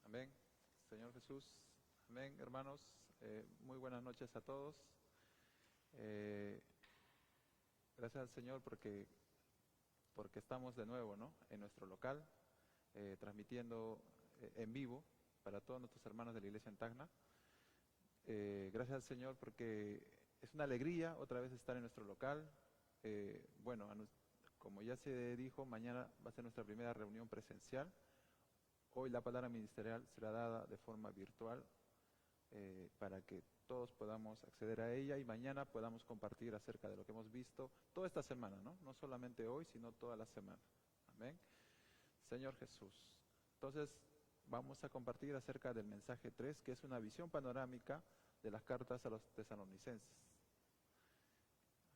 Amén. Señor Jesús. Amén, hermanos. Muy buenas noches a todos. Gracias al Señor porque estamos de nuevo, ¿no?, en nuestro local, transmitiendo en vivo para todos nuestros hermanos de la iglesia en Tacna. Gracias al Señor porque es una alegría otra vez estar en nuestro local. Como ya se dijo, mañana va a ser nuestra primera reunión presencial. Hoy la palabra ministerial será dada de forma virtual para que todos podamos acceder a ella y mañana podamos compartir acerca de lo que hemos visto toda esta semana, ¿no? No solamente hoy, sino toda la semana. Amén. Señor Jesús. Entonces, vamos a compartir acerca del mensaje 3, que es una visión panorámica de las cartas a los tesalonicenses.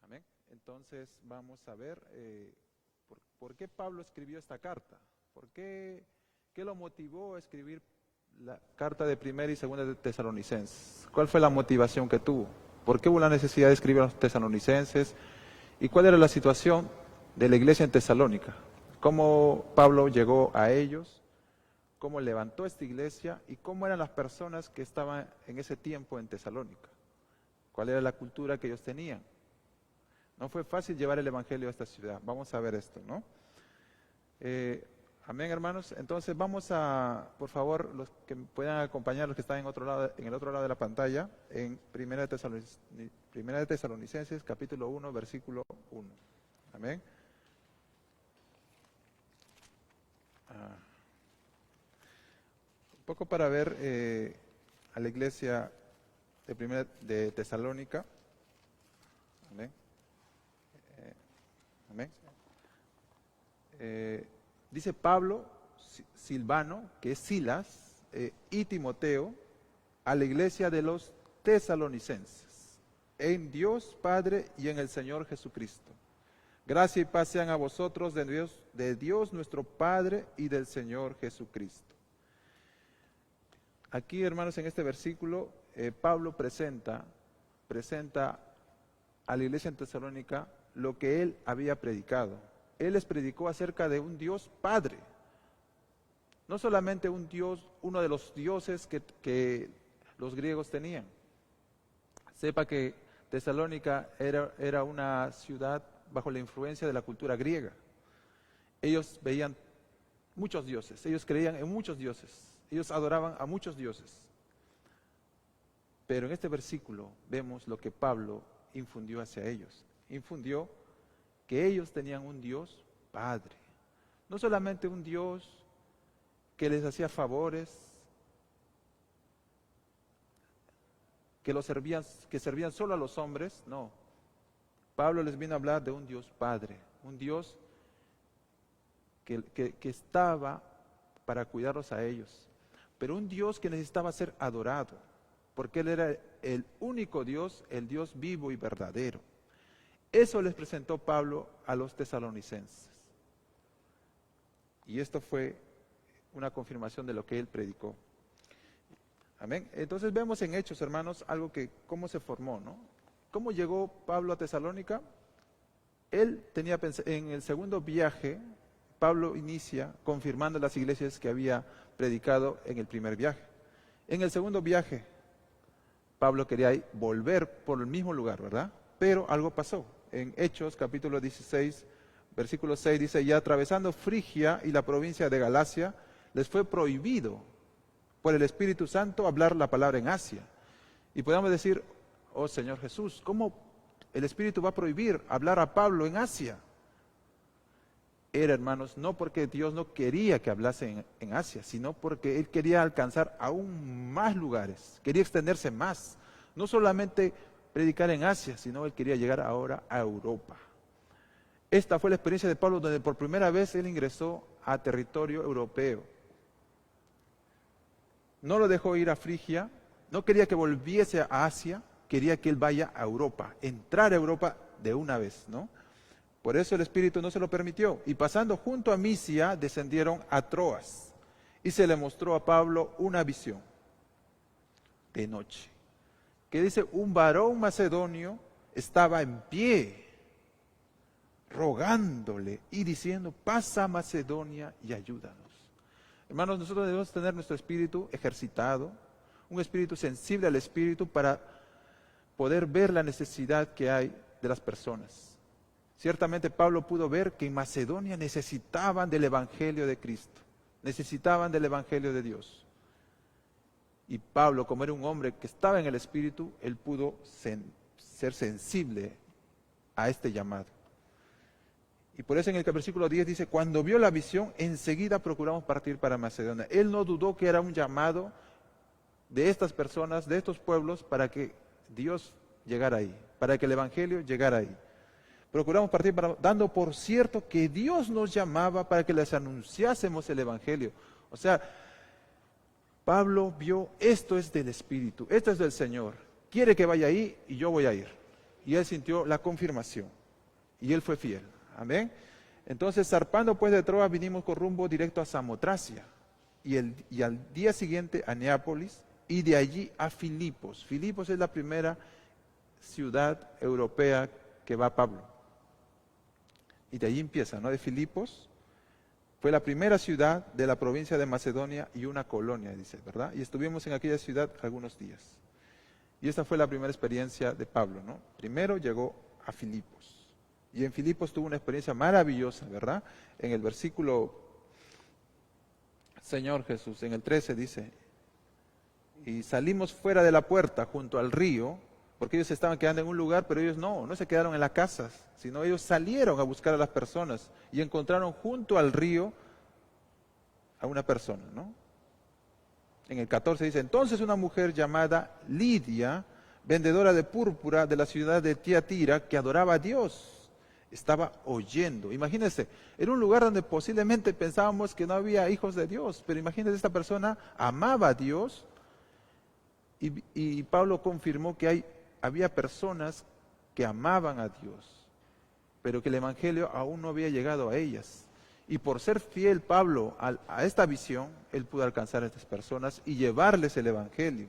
Amén. Entonces, vamos a ver por qué Pablo escribió esta carta. ¿Qué lo motivó a escribir la carta de primera y segunda de Tesalonicenses? ¿Cuál fue la motivación que tuvo? ¿Por qué hubo la necesidad de escribir a los tesalonicenses? ¿Y cuál era la situación de la iglesia en Tesalónica? ¿Cómo Pablo llegó a ellos? ¿Cómo levantó esta iglesia? ¿Y cómo eran las personas que estaban en ese tiempo en Tesalónica? ¿Cuál era la cultura que ellos tenían? No fue fácil llevar el evangelio a esta ciudad. Vamos a ver esto, ¿no? Amén, hermanos. Entonces vamos a, por favor, los que puedan acompañar, los que están en el otro lado de la pantalla, en Primera de Tesalonicenses, capítulo 1, versículo 1. Amén. Un poco para ver a la iglesia de Primera de Tesalónica. Amén. Amén. Dice Pablo, Silvano, que es Silas, y Timoteo, a la iglesia de los tesalonicenses, en Dios Padre y en el Señor Jesucristo. Gracia y paz sean a vosotros de Dios nuestro Padre y del Señor Jesucristo. Aquí, hermanos, en este versículo, Pablo presenta a la iglesia en Tesalónica lo que él había predicado. Él les predicó acerca de un Dios Padre. No solamente un Dios, uno de los dioses que los griegos tenían. Sepa que Tesalónica era una ciudad bajo la influencia de la cultura griega. Ellos veían muchos dioses, ellos creían en muchos dioses, ellos adoraban a muchos dioses. Pero en este versículo vemos lo que Pablo infundió hacia ellos. Infundió que ellos tenían un Dios Padre, no solamente un Dios que les hacía favores, que servían solo a los hombres, no. Pablo les vino a hablar de un Dios Padre, un Dios que estaba para cuidarlos a ellos, pero un Dios que necesitaba ser adorado, porque Él era el único Dios, el Dios vivo y verdadero. Eso les presentó Pablo a los tesalonicenses. Y esto fue una confirmación de lo que él predicó. Amén. Entonces vemos en Hechos, hermanos, cómo se formó, ¿no? ¿Cómo llegó Pablo a Tesalónica? Él tenía en el segundo viaje, Pablo inicia confirmando las iglesias que había predicado en el primer viaje. En el segundo viaje, Pablo quería volver por el mismo lugar, ¿verdad? Pero algo pasó. En Hechos, capítulo 16, versículo 6, dice, y atravesando Frigia y la provincia de Galacia, les fue prohibido por el Espíritu Santo hablar la palabra en Asia. Y podemos decir, oh Señor Jesús, ¿cómo el Espíritu va a prohibir hablar a Pablo en Asia? Era, hermanos, no porque Dios no quería que hablase en Asia, sino porque Él quería alcanzar aún más lugares, quería extenderse más, no solamente predicar en Asia, sino él quería llegar ahora a Europa. Esta fue la experiencia de Pablo, donde por primera vez él ingresó a territorio europeo. No lo dejó ir a Frigia, no quería que volviese a Asia, quería que él vaya a Europa, entrar a Europa de una vez, ¿no? Por eso el Espíritu no se lo permitió. Y pasando junto a Misia, descendieron a Troas. Y se le mostró a Pablo una visión de noche, que dice, un varón macedonio estaba en pie, rogándole y diciendo, pasa a Macedonia y ayúdanos. Hermanos, nosotros debemos tener nuestro espíritu ejercitado, un espíritu sensible al espíritu para poder ver la necesidad que hay de las personas. Ciertamente Pablo pudo ver que en Macedonia necesitaban del Evangelio de Cristo, necesitaban del Evangelio de Dios. Y Pablo, como era un hombre que estaba en el espíritu, él pudo ser sensible a este llamado. Y por eso en el versículo 10 dice, cuando vio la visión, enseguida procuramos partir para Macedonia. Él no dudó que era un llamado de estas personas, de estos pueblos, para que Dios llegara ahí, para que el Evangelio llegara ahí. Procuramos partir dando por cierto que Dios nos llamaba para que les anunciásemos el Evangelio. O sea, Pablo vio, esto es del Espíritu, esto es del Señor. Quiere que vaya ahí y yo voy a ir. Y él sintió la confirmación. Y él fue fiel. Amén. Entonces, zarpando pues de Troas, vinimos con rumbo directo a Samotracia. Y al día siguiente a Neápolis. Y de allí a Filipos. Filipos es la primera ciudad europea que va Pablo. Y de allí empieza, ¿no? De Filipos. Fue la primera ciudad de la provincia de Macedonia y una colonia, dice, ¿verdad? Y estuvimos en aquella ciudad algunos días. Y esta fue la primera experiencia de Pablo, ¿no? Primero llegó a Filipos. Y en Filipos tuvo una experiencia maravillosa, ¿verdad? En el versículo, Señor Jesús, en el 13 dice, y salimos fuera de la puerta junto al río, porque ellos estaban quedando en un lugar, pero ellos no se quedaron en las casas, sino ellos salieron a buscar a las personas y encontraron junto al río a una persona, ¿no? En el 14 dice, entonces una mujer llamada Lidia, vendedora de púrpura de la ciudad de Tiatira, que adoraba a Dios, estaba oyendo. Imagínense, era un lugar donde posiblemente pensábamos que no había hijos de Dios, pero imagínense, esta persona amaba a Dios y Pablo confirmó que había personas que amaban a Dios, pero que el Evangelio aún no había llegado a ellas. Y por ser fiel Pablo a esta visión, él pudo alcanzar a estas personas y llevarles el Evangelio.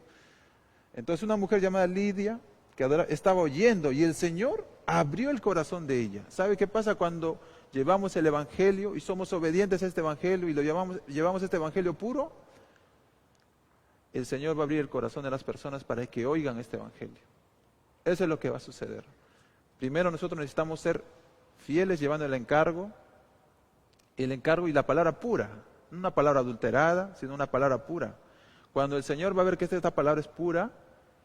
Entonces una mujer llamada Lidia, que estaba oyendo, y el Señor abrió el corazón de ella. ¿Sabe qué pasa cuando llevamos el Evangelio y somos obedientes a este Evangelio y llevamos este Evangelio puro? El Señor va a abrir el corazón de las personas para que oigan este Evangelio. Eso es lo que va a suceder. Primero nosotros necesitamos ser fieles llevando el encargo y la palabra pura, no una palabra adulterada, sino una palabra pura. Cuando el Señor va a ver que esta palabra es pura,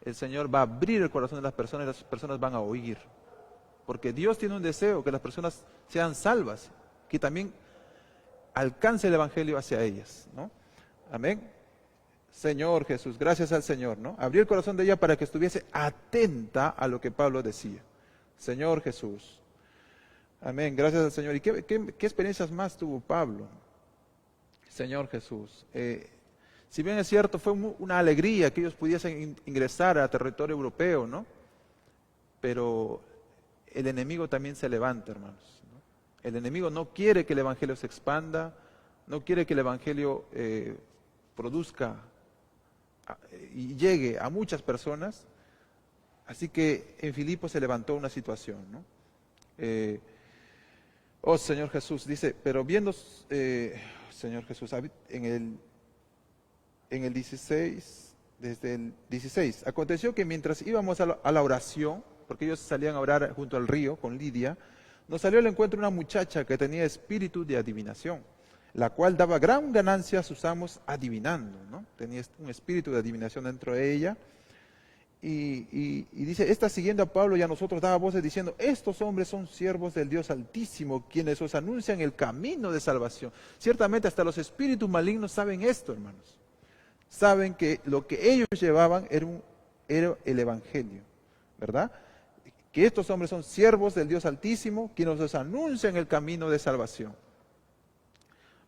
el Señor va a abrir el corazón de las personas y las personas van a oír. Porque Dios tiene un deseo, que las personas sean salvas, que también alcance el Evangelio hacia ellas, ¿no? Amén. Señor Jesús, gracias al Señor, ¿no? Abrió el corazón de ella para que estuviese atenta a lo que Pablo decía. Señor Jesús. Amén, gracias al Señor. ¿Y qué experiencias más tuvo Pablo? Señor Jesús. Si bien es cierto, fue una alegría que ellos pudiesen ingresar a territorio europeo, ¿no? Pero el enemigo también se levanta, hermanos, ¿no? El enemigo no quiere que el Evangelio se expanda, no quiere que el Evangelio produzca y llegue a muchas personas. Así que en Filipos se levantó una situación, ¿no? Oh Señor Jesús, dice, pero viendo, Señor Jesús, en el 16, desde el 16, aconteció que mientras íbamos a la oración, porque ellos salían a orar junto al río con Lidia, nos salió al encuentro una muchacha que tenía espíritu de adivinación, la cual daba gran ganancia a sus amos adivinando, ¿no? Tenía un espíritu de adivinación dentro de ella. Y dice, esta siguiendo a Pablo y a nosotros daba voces diciendo, estos hombres son siervos del Dios Altísimo, quienes os anuncian el camino de salvación. Ciertamente hasta los espíritus malignos saben esto, hermanos. Saben que lo que ellos llevaban era el Evangelio, ¿verdad? Que estos hombres son siervos del Dios Altísimo, quienes os anuncian el camino de salvación.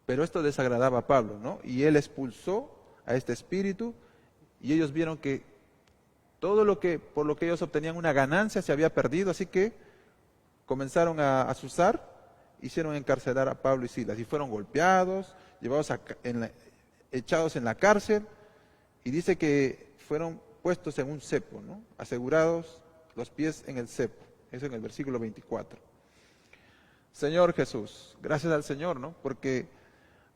Pero esto desagradaba a Pablo, ¿no? Y él expulsó a este espíritu y ellos vieron que todo por lo que ellos obtenían una ganancia se había perdido, así que comenzaron a azuzar, hicieron encarcelar a Pablo y Silas y fueron golpeados, llevados echados en la cárcel, y dice que fueron puestos en un cepo, ¿no? Asegurados los pies en el cepo. Eso en el versículo 24. Señor Jesús, gracias al Señor, ¿no? Porque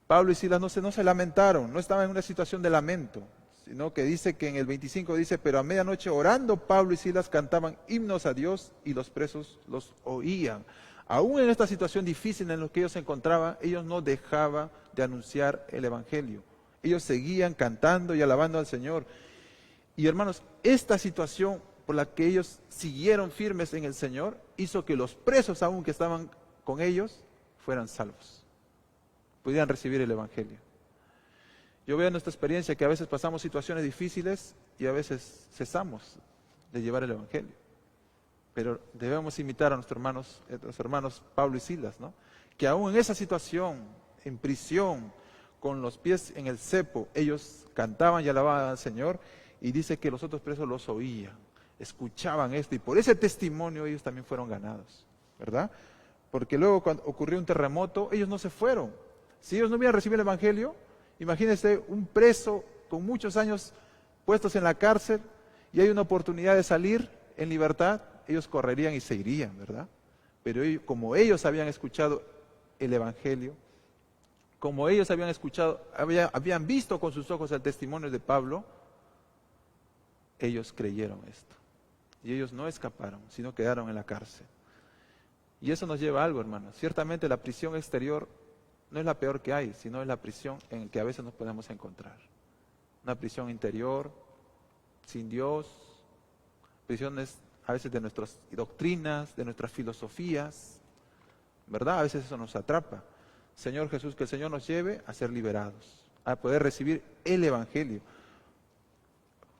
Pablo y Silas no se lamentaron, no estaban en una situación de lamento, sino que dice que en el 25 dice, pero a medianoche orando Pablo y Silas cantaban himnos a Dios y los presos los oían. Aún en esta situación difícil en la que ellos se encontraban, ellos no dejaban de anunciar el Evangelio. Ellos seguían cantando y alabando al Señor. Y hermanos, esta situación por la que ellos siguieron firmes en el Señor, hizo que los presos aún que estaban con ellos fueran salvos, pudieran recibir el Evangelio. Yo veo en nuestra experiencia que a veces pasamos situaciones difíciles y a veces cesamos de llevar el Evangelio. Pero debemos imitar a nuestros hermanos Pablo y Silas, ¿no? Que aún en esa situación, en prisión, con los pies en el cepo, ellos cantaban y alababan al Señor, y dice que los otros presos los oían, escuchaban esto, y por ese testimonio ellos también fueron ganados, ¿verdad? Porque luego cuando ocurrió un terremoto, ellos no se fueron. Si ellos no hubieran recibido el Evangelio, imagínense un preso con muchos años puestos en la cárcel y hay una oportunidad de salir en libertad, ellos correrían y se irían, ¿verdad? Pero ellos, como ellos habían escuchado el Evangelio, como ellos habían escuchado, habían visto con sus ojos el testimonio de Pablo, ellos creyeron esto. Y ellos no escaparon, sino quedaron en la cárcel. Y eso nos lleva a algo, hermanos. Ciertamente la prisión exterior no es la peor que hay, sino es la prisión en la que a veces nos podemos encontrar. Una prisión interior, sin Dios, prisiones a veces de nuestras doctrinas, de nuestras filosofías, ¿verdad? A veces eso nos atrapa. Señor Jesús, que el Señor nos lleve a ser liberados, a poder recibir el Evangelio.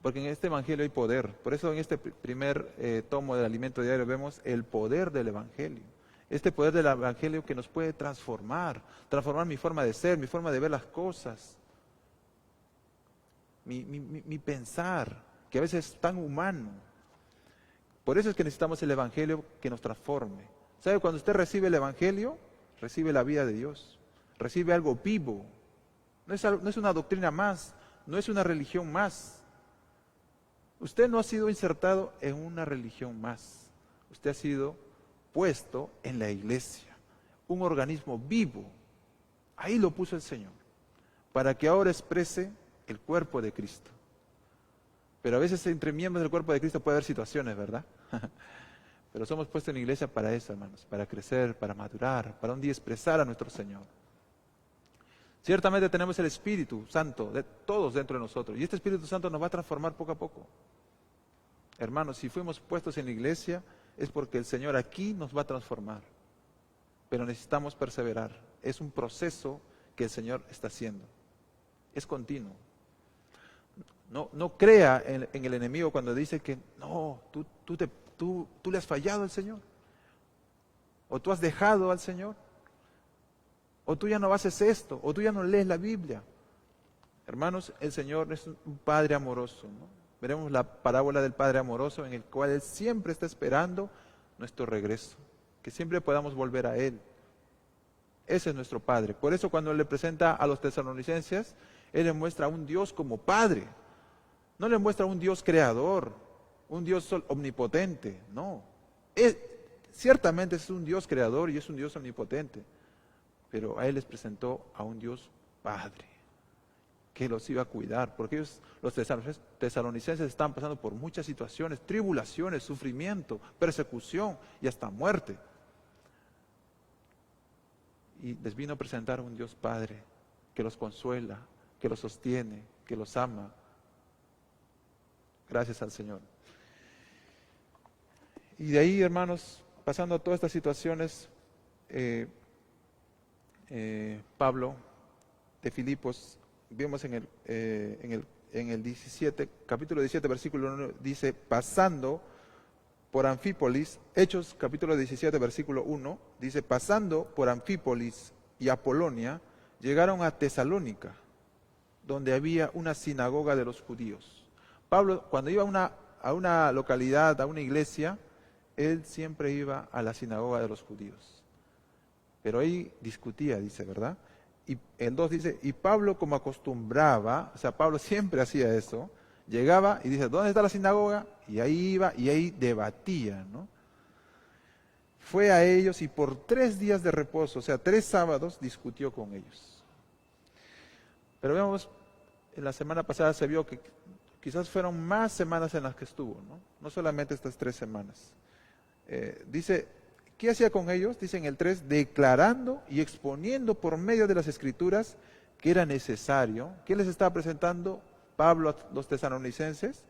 Porque en este Evangelio hay poder. Por eso en este primer tomo del alimento diario vemos el poder del Evangelio. Este poder del Evangelio que nos puede transformar mi forma de ser, mi forma de ver las cosas, mi pensar, que a veces es tan humano. Por eso es que necesitamos el Evangelio que nos transforme. ¿Sabe? Cuando usted recibe el Evangelio, recibe la vida de Dios, recibe algo vivo. No es una doctrina más, no es una religión más. Usted no ha sido insertado en una religión más. Usted ha sido puesto en la iglesia, un organismo vivo. Ahí lo puso el Señor, para que ahora exprese el cuerpo de Cristo. Pero a veces entre miembros del cuerpo de Cristo puede haber situaciones, ¿verdad? Pero somos puestos en la iglesia para eso, hermanos, para crecer, para madurar, para un día expresar a nuestro Señor. Ciertamente tenemos el Espíritu Santo, de todos dentro de nosotros, y este Espíritu Santo nos va a transformar poco a poco. Hermanos, si fuimos puestos en la iglesia, es porque el Señor aquí nos va a transformar. Pero necesitamos perseverar. Es un proceso que el Señor está haciendo. Es continuo. No crea en el enemigo cuando dice que no, tú le has fallado al Señor. O tú has dejado al Señor. O tú ya no haces esto. O tú ya no lees la Biblia. Hermanos, el Señor es un Padre amoroso, ¿no? Veremos la parábola del Padre amoroso en el cual Él siempre está esperando nuestro regreso, que siempre podamos volver a Él. Ese es nuestro Padre. Por eso cuando Él le presenta a los tesalonicenses, Él le muestra a un Dios como Padre. No le muestra a un Dios creador, un Dios omnipotente, no. Ciertamente es un Dios creador y es un Dios omnipotente, pero a Él les presentó a un Dios Padre, que los iba a cuidar, porque ellos, los tesalonicenses, estaban pasando por muchas situaciones, tribulaciones, sufrimiento, persecución y hasta muerte. Y les vino a presentar a un Dios Padre que los consuela, que los sostiene, que los ama. Gracias al Señor. Y de ahí, hermanos, pasando a todas estas situaciones, Pablo de Filipos, vemos en el 17, capítulo 17, versículo 1, dice, pasando por Anfípolis, Hechos capítulo 17, versículo 1, dice, pasando por Anfípolis y Apolonia, llegaron a Tesalónica, donde había una sinagoga de los judíos. Pablo, cuando iba a una localidad, a una iglesia, él siempre iba a la sinagoga de los judíos. Pero ahí discutía, dice, ¿verdad? Y el 2 dice, y Pablo como acostumbraba, o sea, Pablo siempre hacía eso, llegaba y dice, ¿dónde está la sinagoga? Y ahí iba y ahí debatía, ¿no? Fue a ellos y por 3 días de reposo, o sea, 3 sábados, discutió con ellos. Pero vemos, en la semana pasada se vio que quizás fueron más semanas en las que estuvo, ¿no? No solamente estas 3 semanas. Dice, ¿qué hacía con ellos? Dice en el 3, declarando y exponiendo por medio de las Escrituras que era necesario. ¿Qué les estaba presentando Pablo a los tesalonicenses?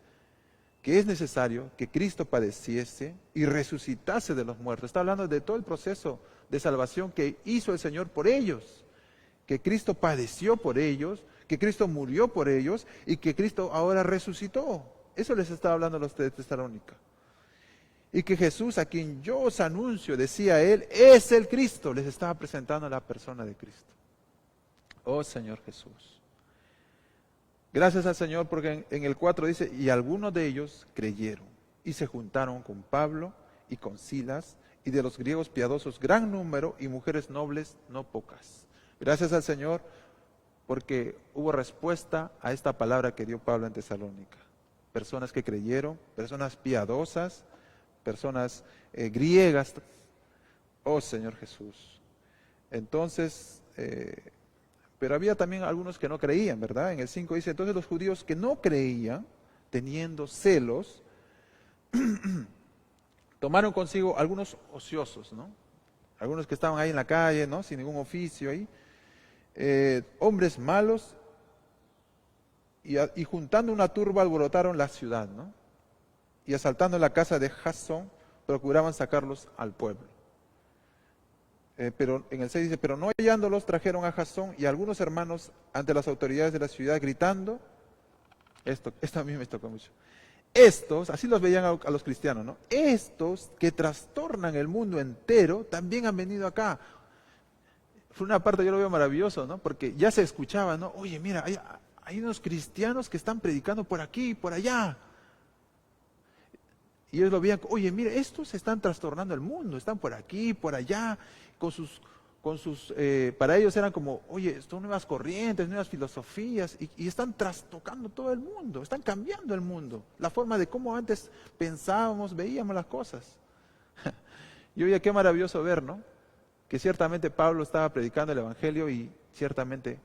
Que es necesario que Cristo padeciese y resucitase de los muertos. Está hablando de todo el proceso de salvación que hizo el Señor por ellos. Que Cristo padeció por ellos, que Cristo murió por ellos y que Cristo ahora resucitó. Eso les estaba hablando a los de Tesalónica. Y que Jesús, a quien yo os anuncio, decía él, es el Cristo. Les estaba presentando a la persona de Cristo. Oh Señor Jesús. Gracias al Señor porque en el 4 dice, y algunos de ellos creyeron y se juntaron con Pablo y con Silas y de los griegos piadosos gran número y mujeres nobles no pocas. Gracias al Señor porque hubo respuesta a esta palabra que dio Pablo en Tesalónica. Personas que creyeron, personas piadosas, personas griegas. Oh Señor Jesús. Entonces, pero había también algunos que no creían, ¿verdad? En el 5 dice, entonces los judíos que no creían, teniendo celos, tomaron consigo algunos ociosos, ¿no? Algunos que estaban ahí en la calle, ¿no? Sin ningún oficio ahí. Hombres malos y juntando una turba alborotaron la ciudad, ¿no? Y asaltando la casa de Jasón procuraban sacarlos al pueblo. Pero en el 6 dice, pero no hallándolos trajeron a Jasón y a algunos hermanos ante las autoridades de la ciudad gritando, esto a mí me tocó mucho, estos, así los veían a los cristianos, ¿no? Estos que trastornan el mundo entero también han venido acá. Fue una parte, yo lo veo maravilloso, ¿no? Porque ya se escuchaba, ¿no? Oye, mira, hay unos cristianos que están predicando por aquí y por allá. Y ellos lo veían, oye, mira, estos están trastornando el mundo, están por aquí, por allá, para ellos eran como, oye, son nuevas corrientes, nuevas filosofías, y están trastocando todo el mundo, están cambiando el mundo, la forma de cómo antes pensábamos, veíamos las cosas. Y oye, qué maravilloso ver, ¿no? Que ciertamente Pablo estaba predicando el Evangelio y ciertamente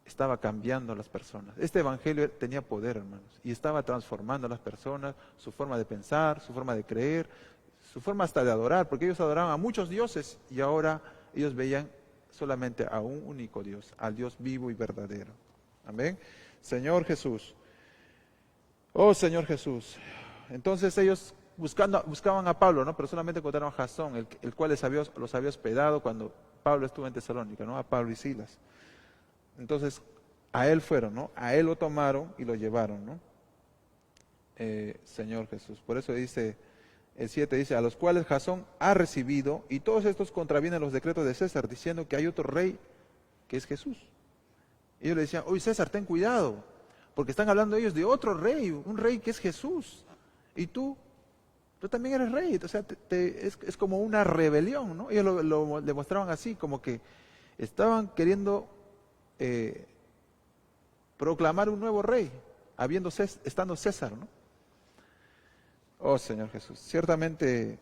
estaba cambiando a las personas. Este Evangelio tenía poder, hermanos, y estaba transformando a las personas, su forma de pensar, su forma de creer, su forma hasta de adorar, porque ellos adoraban a muchos dioses y ahora ellos veían solamente a un único Dios, al Dios vivo y verdadero. Amén. Señor Jesús. Oh Señor Jesús. Entonces ellos buscaban a Pablo, ¿no? Pero solamente encontraron a Jasón, el cual los había hospedado cuando Pablo estuvo en Tesalónica, ¿no? A Pablo y Silas. Entonces, a él fueron, ¿no? A él lo tomaron y lo llevaron, ¿no? Señor Jesús. Por eso dice, el 7 dice, a los cuales Jasón ha recibido, y todos estos contravienen los decretos de César, diciendo que hay otro rey, que es Jesús. Y ellos le decían, oye César, ten cuidado, porque están hablando ellos de otro rey, un rey que es Jesús. Y tú también eres rey. O sea, es como una rebelión, ¿no? Ellos lo demostraban así, como que estaban queriendo proclamar un nuevo rey, estando César, ¿no? Oh Señor Jesús, ciertamente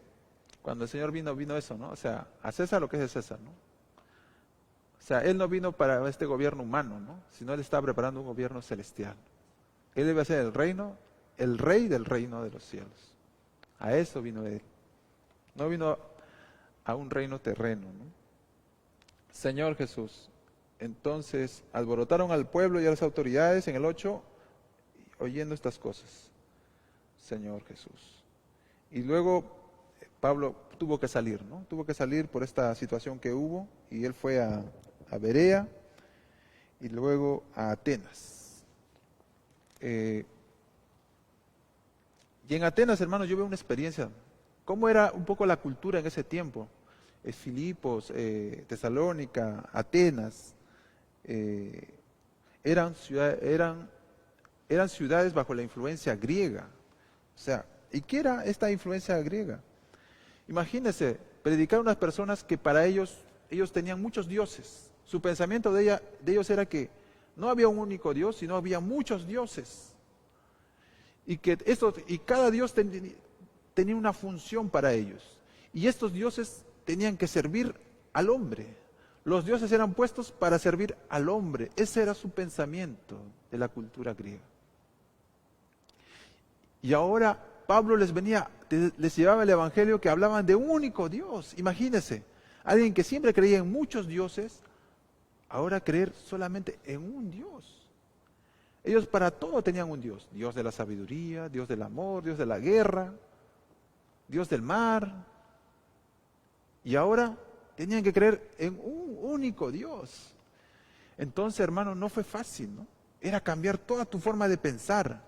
cuando el Señor vino eso, ¿no? O sea, a César lo que es de César, ¿no? O sea, Él no vino para este gobierno humano, ¿no? Sino Él estaba preparando un gobierno celestial. Él debe ser el rey del reino de los cielos. A eso vino Él. No vino a un reino terreno, ¿no? Señor Jesús. Entonces alborotaron al pueblo y a las autoridades en el 8, oyendo estas cosas. Señor Jesús. Y luego Pablo tuvo que salir, ¿no? Tuvo que salir por esta situación que hubo y él fue a Berea y luego a Atenas. Y en Atenas, hermanos, yo veo una experiencia. ¿Cómo era un poco la cultura en ese tiempo? Filipos, Tesalónica, Atenas. Eran ciudades bajo la influencia griega. O sea, ¿y qué era esta influencia griega? Imagínense, predicar a unas personas que para ellos tenían muchos dioses. Su pensamiento de ellos era que no había un único Dios, sino había muchos dioses. Y cada dios tenía una función para ellos. Y estos dioses tenían que servir al hombre. Los dioses eran puestos para servir al hombre. Ese era su pensamiento de la cultura griega. Y ahora Pablo les llevaba el evangelio que hablaban de un único Dios. Imagínense, alguien que siempre creía en muchos dioses, ahora creer solamente en un Dios. Ellos para todo tenían un Dios. Dios de la sabiduría, Dios del amor, Dios de la guerra, Dios del mar. Y ahora tenían que creer en un único Dios. Entonces, hermano, no fue fácil, ¿no? Era cambiar toda tu forma de pensar.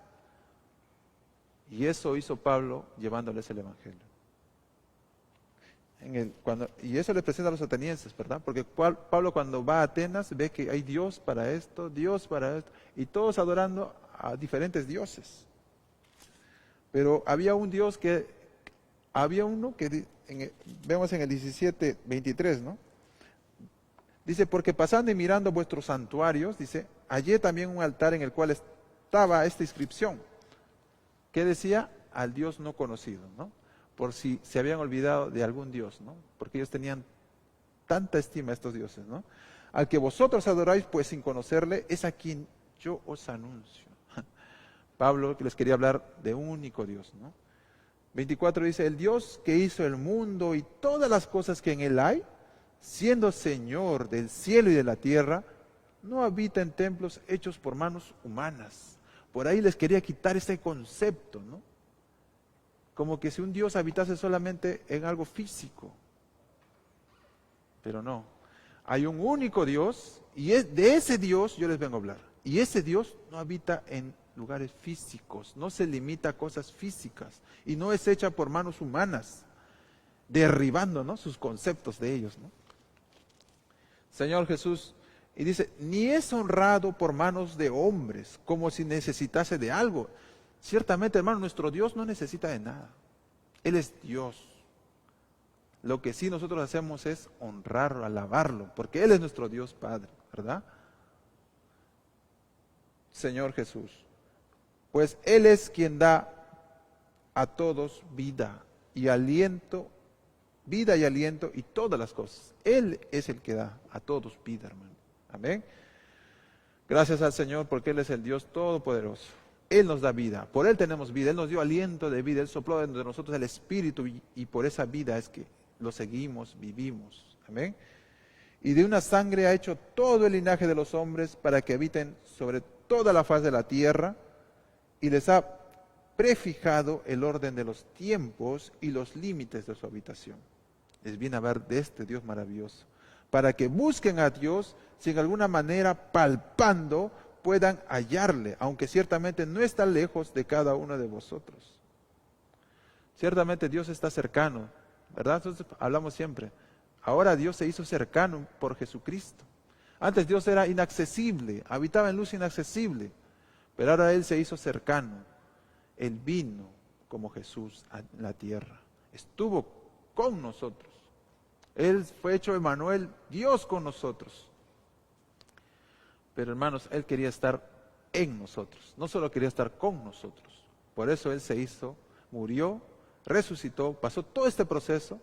Y eso hizo Pablo llevándoles el evangelio. Y eso le presenta a los atenienses, ¿verdad? Porque Pablo cuando va a Atenas ve que hay Dios para esto, y todos adorando a diferentes dioses. Pero había uno que vemos en el 17:23, ¿no? Dice, porque pasando y mirando vuestros santuarios, dice, hallé también un altar en el cual estaba esta inscripción, que decía, al Dios no conocido, ¿no? Por si se habían olvidado de algún Dios, ¿no? Porque ellos tenían tanta estima a estos dioses, ¿no? Al que vosotros adoráis, pues sin conocerle, es a quien yo os anuncio. Pablo les quería hablar de un único Dios, ¿no? 24 dice, el Dios que hizo el mundo y todas las cosas que en él hay, siendo Señor del cielo y de la tierra, no habita en templos hechos por manos humanas. Por ahí les quería quitar ese concepto, ¿no? Como que si un Dios habitase solamente en algo físico. Pero no, hay un único Dios y de ese Dios yo les vengo a hablar. Y ese Dios no habita en lugares físicos, no se limita a cosas físicas y no es hecha por manos humanas, derribando, ¿no?, sus conceptos de ellos, ¿no? Señor Jesús, y dice, ni es honrado por manos de hombres, como si necesitase de algo. Ciertamente, hermano, nuestro Dios no necesita de nada. Él es Dios. Lo que sí nosotros hacemos es honrarlo, alabarlo, porque Él es nuestro Dios Padre, ¿verdad? Señor Jesús, pues Él es quien da a todos vida y aliento y todas las cosas. Él es el que da a todos vida, hermano. Amén. Gracias al Señor porque Él es el Dios Todopoderoso. Él nos da vida, por Él tenemos vida, Él nos dio aliento de vida, Él sopló dentro de nosotros el Espíritu y por esa vida es que lo seguimos, vivimos. Amén. Y de una sangre ha hecho todo el linaje de los hombres para que habiten sobre toda la faz de la tierra y les ha prefijado el orden de los tiempos y los límites de su habitación. Les viene a hablar de este Dios maravilloso, para que busquen a Dios si en alguna manera palpando puedan hallarle, aunque ciertamente no está lejos de cada uno de vosotros. Ciertamente Dios está cercano, ¿verdad? Entonces hablamos siempre. Ahora Dios se hizo cercano por Jesucristo. Antes Dios era inaccesible, habitaba en luz inaccesible, pero ahora Él se hizo cercano. Él vino como Jesús a la tierra, estuvo con nosotros. Él fue hecho Emmanuel, Dios con nosotros. Pero hermanos, Él quería estar en nosotros, no solo quería estar con nosotros. Por eso Él se hizo, murió, resucitó, pasó todo este proceso,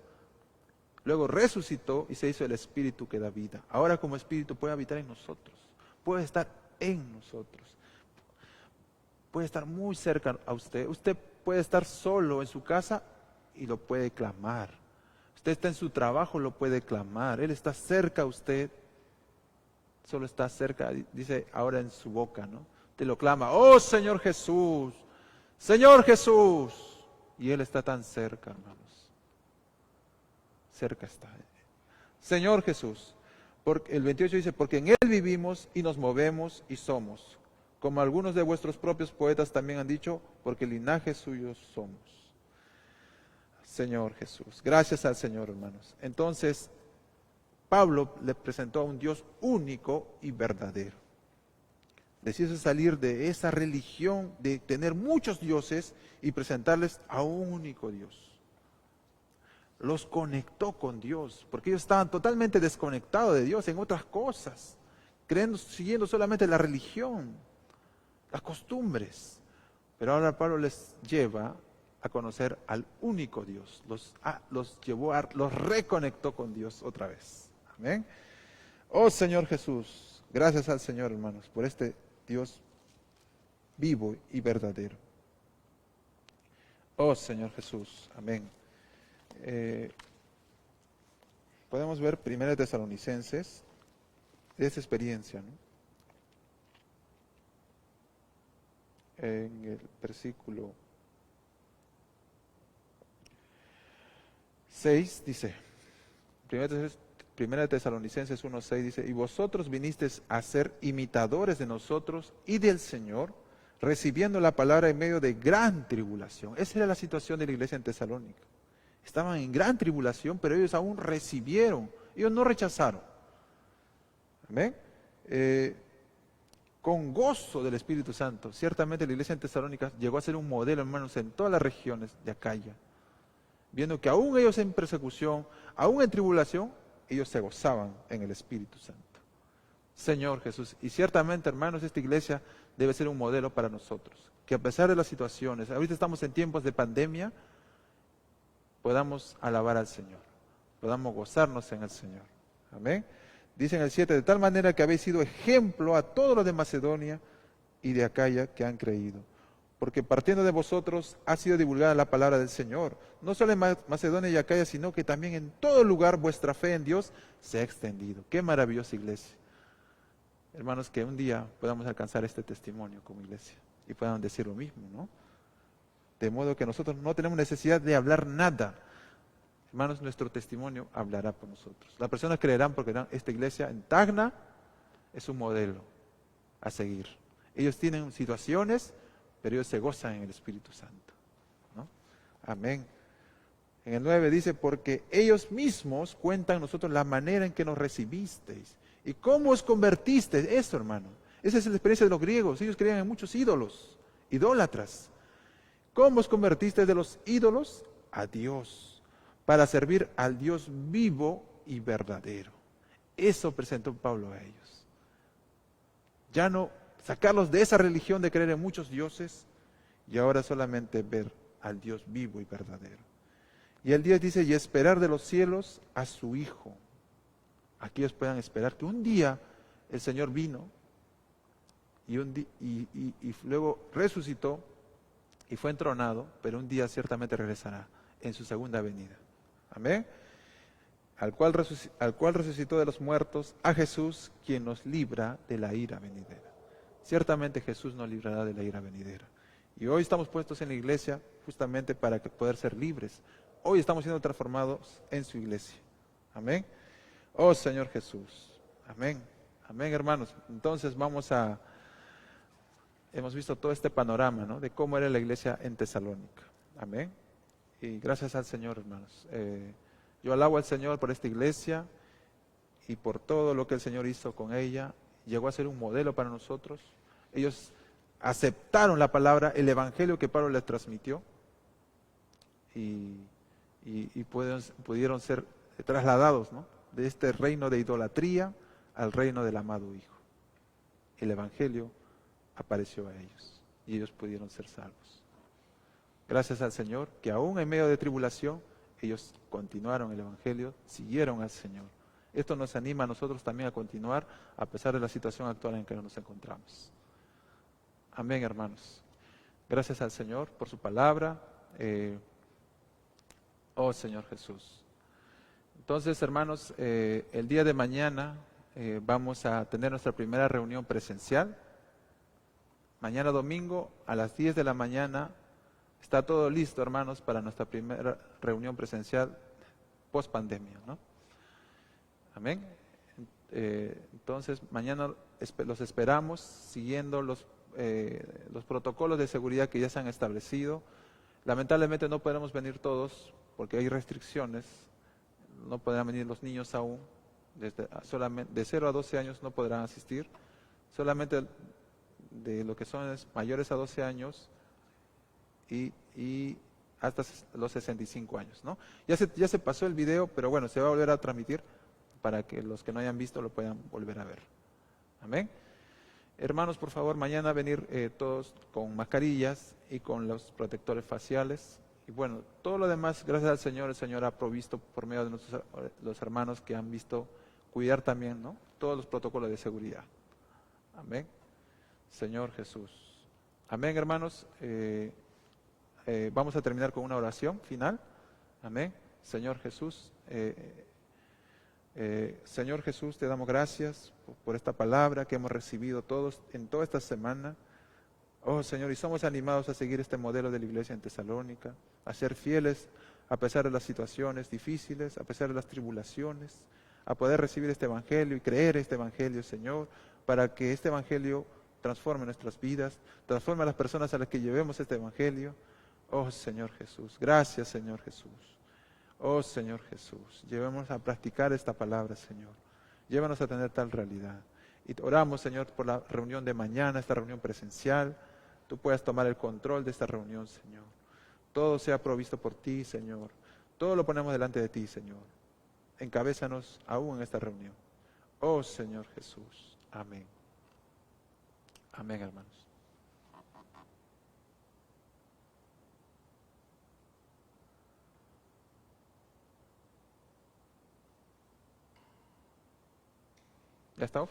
luego resucitó y se hizo el Espíritu que da vida. Ahora como Espíritu puede habitar en nosotros, puede estar en nosotros, puede estar muy cerca a usted. Usted puede estar solo en su casa y lo puede clamar. Usted está en su trabajo, lo puede clamar. Él está cerca a usted. Solo está cerca, dice ahora en su boca, ¿no? Te lo clama, oh Señor Jesús, Señor Jesús. Y Él está tan cerca, hermanos. Cerca está. Señor Jesús. Porque el 28 dice, porque en Él vivimos y nos movemos y somos. Como algunos de vuestros propios poetas también han dicho, porque linaje suyo somos. Señor Jesús. Gracias al Señor, hermanos. Entonces, Pablo le presentó a un Dios único y verdadero. Les hizo salir de esa religión de tener muchos dioses y presentarles a un único Dios. Los conectó con Dios, porque ellos estaban totalmente desconectados de Dios en otras cosas, siguiendo solamente la religión, las costumbres. Pero ahora Pablo les lleva a conocer al único Dios, los reconectó con Dios otra vez. Amén. Oh Señor Jesús, gracias al Señor, hermanos, por este Dios vivo y verdadero. Oh Señor Jesús, amén. Podemos ver 1 Tesalonicenses de esta experiencia, ¿no? En el versículo 6 dice, 1 Tesalonicenses 1:6 dice, y vosotros vinisteis a ser imitadores de nosotros y del Señor, recibiendo la palabra en medio de gran tribulación. Esa era la situación de la iglesia en Tesalónica. Estaban en gran tribulación, pero ellos aún recibieron, ellos no rechazaron. ¿Amén? Con gozo del Espíritu Santo. Ciertamente la iglesia en Tesalónica llegó a ser un modelo, hermanos, en todas las regiones de Acaya. Viendo que aún ellos en persecución, aún en tribulación, ellos se gozaban en el Espíritu Santo. Señor Jesús, y ciertamente, hermanos, esta iglesia debe ser un modelo para nosotros. Que a pesar de las situaciones, ahorita estamos en tiempos de pandemia, podamos alabar al Señor, podamos gozarnos en el Señor. Amén. Dice en el 7, de tal manera que habéis sido ejemplo a todos los de Macedonia y de Acaya que han creído. Porque partiendo de vosotros ha sido divulgada la palabra del Señor, no solo en Macedonia y Acaya, sino que también en todo lugar vuestra fe en Dios se ha extendido. Qué maravillosa iglesia. Hermanos, que un día podamos alcanzar este testimonio como iglesia y puedan decir lo mismo, ¿no? De modo que nosotros no tenemos necesidad de hablar nada. Hermanos, nuestro testimonio hablará por nosotros. Las personas creerán porque dirán, esta iglesia en Tacna es un modelo a seguir. Ellos tienen situaciones, pero ellos se gozan en el Espíritu Santo, ¿no? Amén. En el 9 dice, porque ellos mismos cuentan nosotros la manera en que nos recibisteis y cómo os convertisteis. Eso, hermano. Esa es la experiencia de los griegos. Ellos creían en muchos ídolos, idólatras. ¿Cómo os convertisteis de los ídolos a Dios, para servir al Dios vivo y verdadero? Eso presentó Pablo a ellos. Ya no sacarlos de esa religión de creer en muchos dioses y ahora solamente ver al Dios vivo y verdadero. Y el 10 dice, y esperar de los cielos a su Hijo. Aquí ellos puedan esperar que un día el Señor vino y luego resucitó y fue entronado, pero un día ciertamente regresará en su segunda venida. Amén. Al cual resucitó de los muertos, a Jesús, quien nos libra de la ira venidera. Ciertamente Jesús nos librará de la ira venidera. Y hoy estamos puestos en la iglesia justamente para poder ser libres. Hoy estamos siendo transformados en su iglesia. Amén. Oh Señor Jesús. Amén. Amén, hermanos. Entonces hemos visto todo este panorama, ¿no?, de cómo era la iglesia en Tesalónica. Amén. Y gracias al Señor, hermanos. Yo alabo al Señor por esta iglesia y por todo lo que el Señor hizo con ella. Llegó a ser un modelo para nosotros. Ellos aceptaron la palabra, el evangelio que Pablo les transmitió y pudieron ser trasladados, ¿no?, de este reino de idolatría al reino del amado Hijo. El evangelio apareció a ellos y ellos pudieron ser salvos. Gracias al Señor que aún en medio de tribulación ellos continuaron el evangelio, siguieron al Señor. Esto nos anima a nosotros también a continuar a pesar de la situación actual en que nos encontramos. Amén, hermanos. Gracias al Señor por su palabra. Oh Señor Jesús. Entonces, hermanos, el día de mañana vamos a tener nuestra primera reunión presencial. Mañana domingo a las 10 de la mañana está todo listo, hermanos, para nuestra primera reunión presencial post pandemia, ¿no? Amén. Entonces, mañana los esperamos siguiendo los protocolos de seguridad que ya se han establecido. Lamentablemente no podremos venir todos porque hay restricciones. No podrán venir los niños aún. Solamente de 0 a 12 años no podrán asistir. Solamente de lo que son mayores a 12 años y hasta los 65 años, ¿no? Ya se pasó el video, pero bueno, se va a volver a transmitir para que los que no hayan visto lo puedan volver a ver. Amén. Hermanos, por favor, mañana venir todos con mascarillas y con los protectores faciales. Y bueno, todo lo demás, gracias al Señor, el Señor ha provisto por medio de los hermanos que han visto cuidar también, ¿no?, todos los protocolos de seguridad. Amén. Señor Jesús. Amén, hermanos. Vamos a terminar con una oración final. Amén. Señor Jesús. Señor Jesús, te damos gracias por esta palabra que hemos recibido todos en toda esta semana. Oh Señor, y somos animados a seguir este modelo de la iglesia en Tesalónica, a ser fieles a pesar de las situaciones difíciles, a pesar de las tribulaciones, a poder recibir este evangelio y creer este evangelio, Señor, para que este evangelio transforme nuestras vidas, transforme a las personas a las que llevemos este evangelio. Oh Señor Jesús, gracias Señor Jesús. Oh Señor Jesús, llevémonos a practicar esta palabra, Señor. Llévanos a tener tal realidad. Y oramos, Señor, por la reunión de mañana, esta reunión presencial. Tú puedas tomar el control de esta reunión, Señor. Todo sea provisto por ti, Señor. Todo lo ponemos delante de ti, Señor. Encabézanos aún en esta reunión. Oh Señor Jesús. Amén. Amén, hermanos. ¿Ya está off?